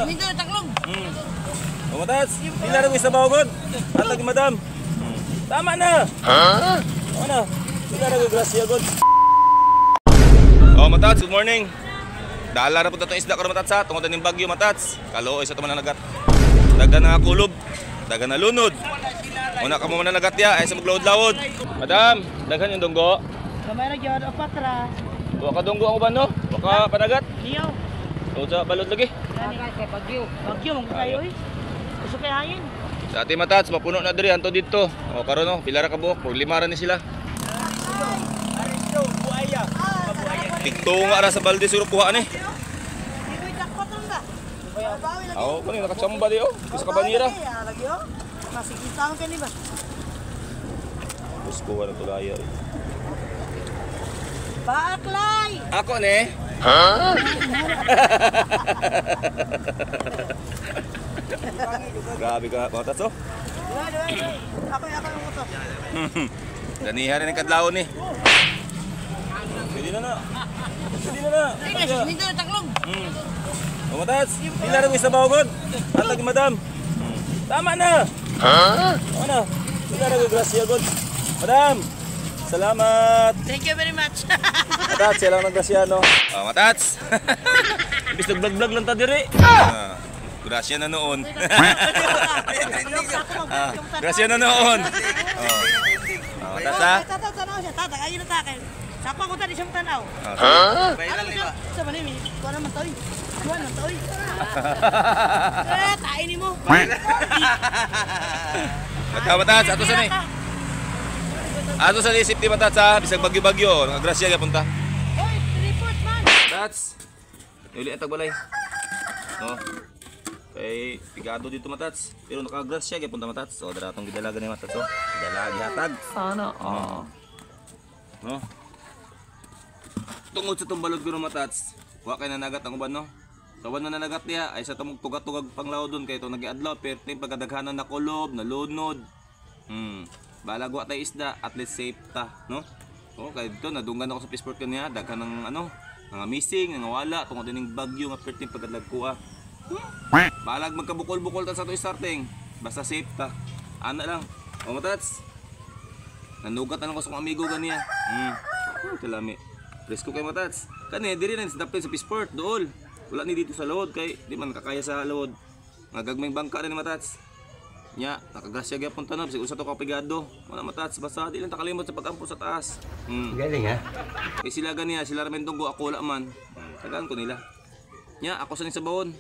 Hindi na taklog. Matats, pila rin isa bawagod. At lagi madam. Tama na. Ha? Ano? Pila rin grasya god. Oh, Matats, good morning. Dala na po itong isda ko Matats ha. Tungod na ng bagyo Matats. Kaluoy sa taman na nagat. Daga na kulob. Daga na lunod. Una ka mo na nagat ya. Ay sa maglawod-lawod. Madam, daghan yung dunggo. Kamay na gyud opat ra. Wa ka dunggo ang uban no? Wa ka panagat. Diyaw. Tuod sa balod lagi. Kay bagyo. Bagyo mong kayo eh. Uso kay hayin. Sa ating Matats, mapuno na diri anto dito. O karon no, pila ra ka buok, pag lima ra ni sila. Aristo, buaya. Tigtunga ra sa balde suro kuha ni. Dito'y jackpot lang ba? Bawi lagi. Aw, kani nakatsamba di oh. Sa kabanira. Lagi oh. Masikita ang kani ba? Gusto ko na tulaya. Baaklay. Ako ni. Ha? Grabe ka, Matats oh. Ako yung utos. Danihan rin ang kadlaw ni. Pwede na na. Pwede na na. Hindi na taklog. Oh, Matats, pila rin isa bawagod. At lagi madam. Tama na. Ha? Ano? Pila rin grasya god. Madam, salamat. Thank you very much. Matats, siya lang ng grasya no. Oh, Matats. Ibig nag-vlog lang ta diri. Grasya na noon. Grasya na noon. Oh. Matats ha? Tanaw siya, tatag ayun na takin. Sapa ko tadi siyang tanaw. Viral ni ba? Sa manimi, kuha naman to. Kuha naman to. Tain ni mo. Matats, ato sa ni. Ato sa ni safety Matats ha, bisag bagyo-bagyo, grasya gyud punta. Oy, report man. Matats. Uli ang tagbalay. No. Kay pigado dito Matats. Pero nakagrasya gyud punta Matats. So dara tong gidalaga ni Matats oh. Gidala gihatag. Sana No. Tungod sa tumbalod ko Matats. Wa kay nanagat ang uban no. Tawan na nanagat niya ay sa tumog tugat-tugag panglaw doon kay to nagiadlaw pero pagkadaghanan na kulob, nalunod. Balag wa tay isda at least safe ta, no? Oh, kay dito nadunggan ako sa fishport kaniya, daghan ng ano, mga missing, nga wala tungod ning bagyo nga perting pagkadlag ko ah. Balag magkabukol-bukol ta sa to starting. Basta safe ta. Ana lang. O Matats. Nanugat na lang ko sa kong amigo ganiya. Kalami. Presko kay Matats. Kani diri na dapit sa fishport dool. Wala ni dito sa load kay di man kakaya sa load. Nga gagmayng bangka na ni Matats. Nya, nakagrasya gyapon tanom sig usa to ka pigado. Wala Matats basta di lang ta kalimot sa pag-ampo sa taas. Galing ha? Kay sila ganiya, sila ra men dunggo ako wala man. Tagaan ko nila. Nya, ako sa ni sa bawon.